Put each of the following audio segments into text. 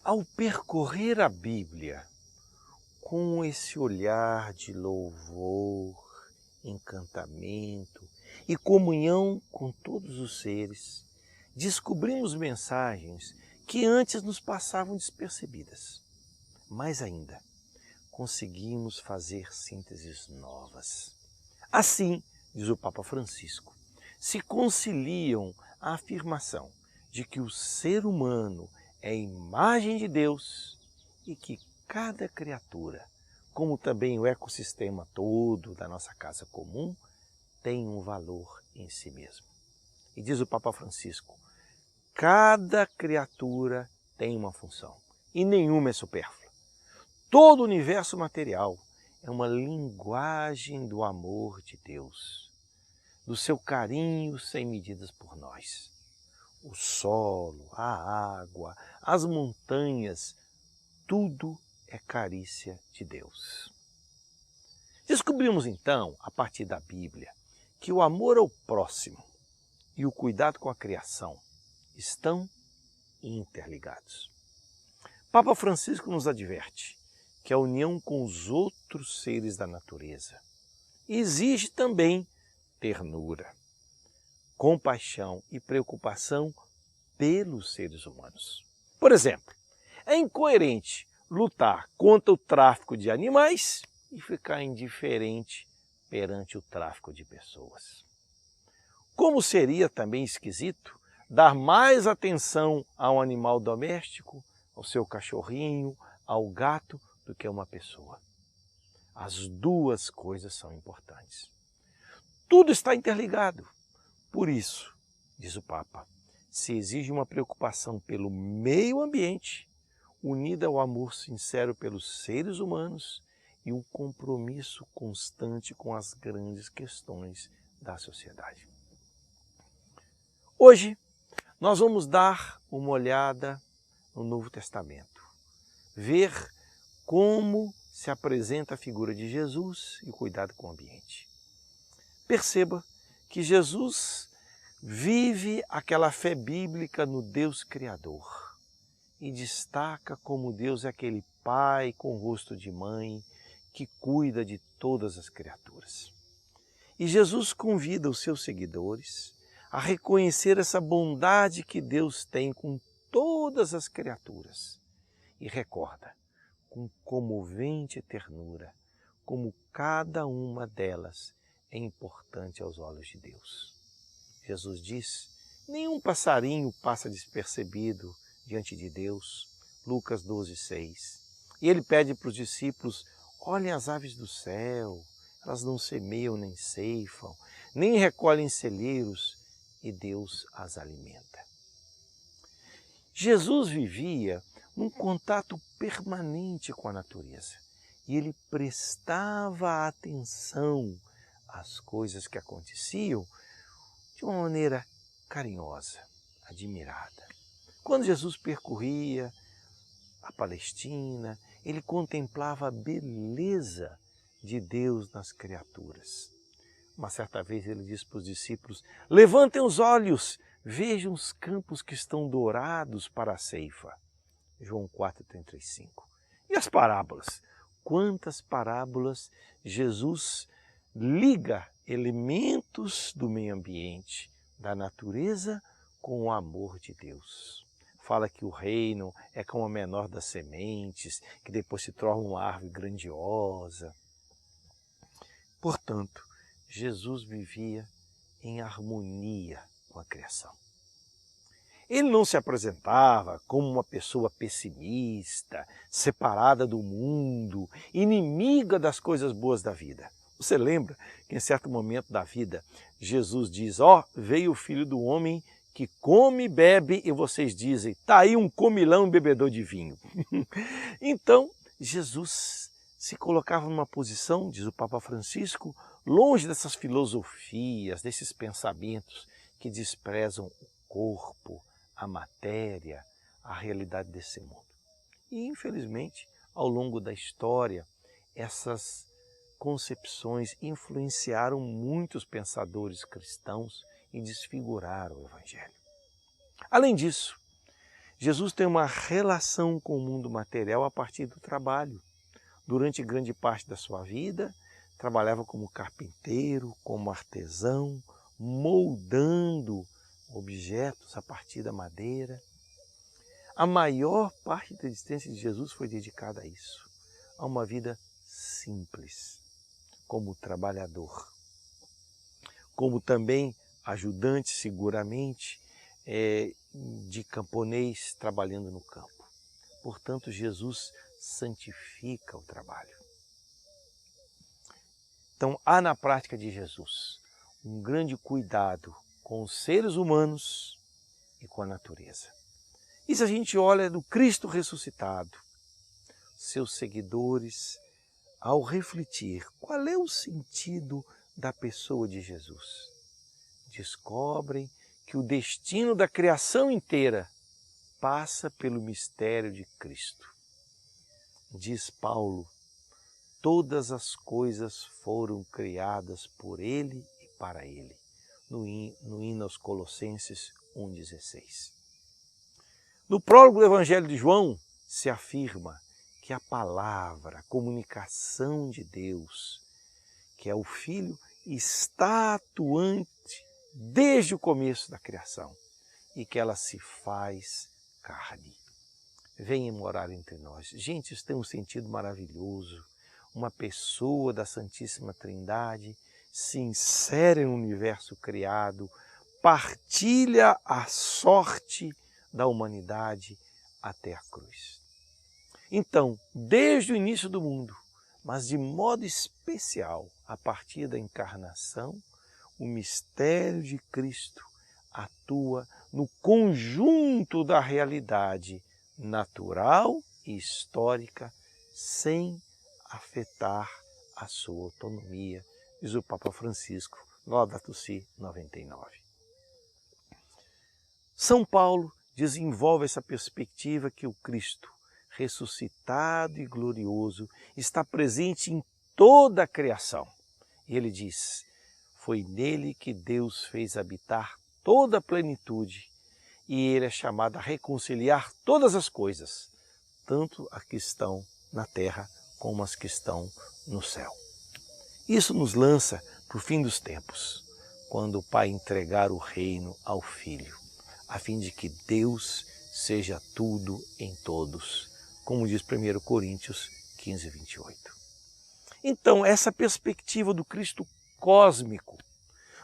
Ao percorrer a Bíblia com esse olhar de louvor, encantamento e comunhão com todos os seres, descobrimos mensagens que antes nos passavam despercebidas. Mais ainda, conseguimos fazer sínteses novas. Assim, diz o Papa Francisco, se conciliam a afirmação de que o ser humano é a imagem de Deus e que cada criatura, como também o ecossistema todo da nossa casa comum, tem um valor em si mesmo. E diz o Papa Francisco, cada criatura tem uma função e nenhuma é supérflua. Todo o universo material é uma linguagem do amor de Deus, do seu carinho sem medidas por nós. O solo, a água, as montanhas, tudo é carícia de Deus. Descobrimos então, a partir da Bíblia, que o amor ao próximo e o cuidado com a criação estão interligados. Papa Francisco nos adverte que a união com os outros seres da natureza exige também ternura, compaixão e preocupação pelos seres humanos. Por exemplo, é incoerente lutar contra o tráfico de animais e ficar indiferente perante o tráfico de pessoas. Como seria também esquisito dar mais atenção a um animal doméstico, ao seu cachorrinho, ao gato, do que a uma pessoa. As duas coisas são importantes. Tudo está interligado. Por isso, diz o Papa, se exige uma preocupação pelo meio ambiente, unida ao amor sincero pelos seres humanos e um compromisso constante com as grandes questões da sociedade. Hoje, nós vamos dar uma olhada no Novo Testamento, ver como se apresenta a figura de Jesus e o cuidado com o ambiente. Perceba que Jesus vive aquela fé bíblica no Deus Criador e destaca como Deus é aquele Pai com rosto de mãe que cuida de todas as criaturas. E Jesus convida os seus seguidores a reconhecer essa bondade que Deus tem com todas as criaturas e recorda com comovente ternura como cada uma delas é importante aos olhos de Deus. Jesus diz, nenhum passarinho passa despercebido diante de Deus, Lucas 12:6. E ele pede para os discípulos, olhem as aves do céu, elas não semeiam nem ceifam, nem recolhem celeiros, e Deus as alimenta. Jesus vivia num contato permanente com a natureza e ele prestava atenção às coisas que aconteciam de uma maneira carinhosa, admirada. Quando Jesus percorria a Palestina, ele contemplava a beleza de Deus nas criaturas. Uma certa vez ele disse para os discípulos, levantem os olhos, vejam os campos que estão dourados para a ceifa. João 4,35. E as parábolas? Quantas parábolas Jesus liga elementos do meio ambiente, da natureza, com o amor de Deus. Fala que o reino é como a menor das sementes, que depois se torna uma árvore grandiosa. Portanto, Jesus vivia em harmonia com a criação. Ele não se apresentava como uma pessoa pessimista, separada do mundo, inimiga das coisas boas da vida. Você lembra que em certo momento da vida, Jesus diz, veio o Filho do Homem que come e bebe e vocês dizem, tá aí um comilão e bebedor de vinho. Então, Jesus se colocava numa posição, diz o Papa Francisco, longe dessas filosofias, desses pensamentos que desprezam o corpo, a matéria, a realidade desse mundo. E, infelizmente, ao longo da história, essas concepções influenciaram muitos pensadores cristãos e desfiguraram o Evangelho. Além disso, Jesus tem uma relação com o mundo material a partir do trabalho. Durante grande parte da sua vida, trabalhava como carpinteiro, como artesão, moldando objetos a partir da madeira. A maior parte da existência de Jesus foi dedicada a isso, a uma vida simples, como trabalhador, como também ajudante seguramente de camponês trabalhando no campo. Portanto, Jesus santifica o trabalho. Então, há na prática de Jesus um grande cuidado com os seres humanos e com a natureza. E se a gente olha do Cristo ressuscitado, seus seguidores, ao refletir qual é o sentido da pessoa de Jesus, descobrem que o destino da criação inteira passa pelo mistério de Cristo. Diz Paulo, todas as coisas foram criadas por Ele e para Ele, no hino aos Colossenses 1,16. No prólogo do Evangelho de João, se afirma que a palavra, a comunicação de Deus, que é o Filho, está atuante desde o começo da criação e que ela se faz carne. Venha morar entre nós. Gente, isso tem um sentido maravilhoso. Uma pessoa da Santíssima Trindade se insere no universo criado, partilha a sorte da humanidade até a cruz. Então, desde o início do mundo, mas de modo especial, a partir da encarnação, o mistério de Cristo atua no conjunto da realidade natural e histórica, sem afetar a sua autonomia, diz o Papa Francisco, Laudato Si 99. São Paulo desenvolve essa perspectiva que o Cristo, ressuscitado e glorioso, está presente em toda a criação. E ele diz, foi nele que Deus fez habitar toda a plenitude e ele é chamado a reconciliar todas as coisas, tanto as que estão na terra como as que estão no céu. Isso nos lança para o fim dos tempos, quando o Pai entregar o reino ao Filho, a fim de que Deus seja tudo em todos, como diz 1 Coríntios 15, 28. Então, essa perspectiva do Cristo cósmico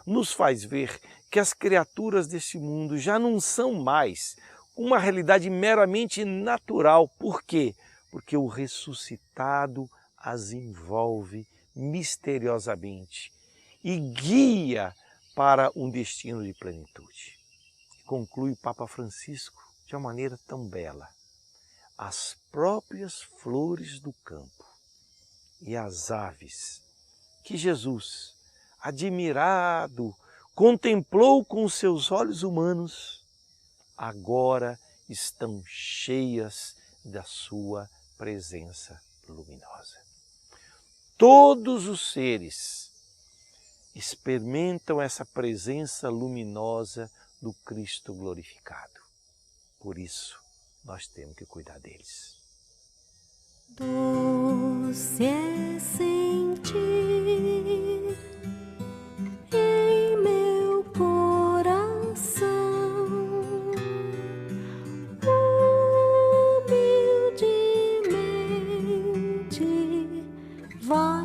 nos faz ver que as criaturas deste mundo já não são mais uma realidade meramente natural. Por quê? Porque o ressuscitado as envolve misteriosamente e guia para um destino de plenitude. Conclui o Papa Francisco de uma maneira tão bela. As próprias flores do campo e as aves que Jesus, admirado, contemplou com os seus olhos humanos, agora estão cheias da sua presença luminosa. Todos os seres experimentam essa presença luminosa do Cristo glorificado. Por isso, nós temos que cuidar deles. Doce é sentir em meu coração humildemente vai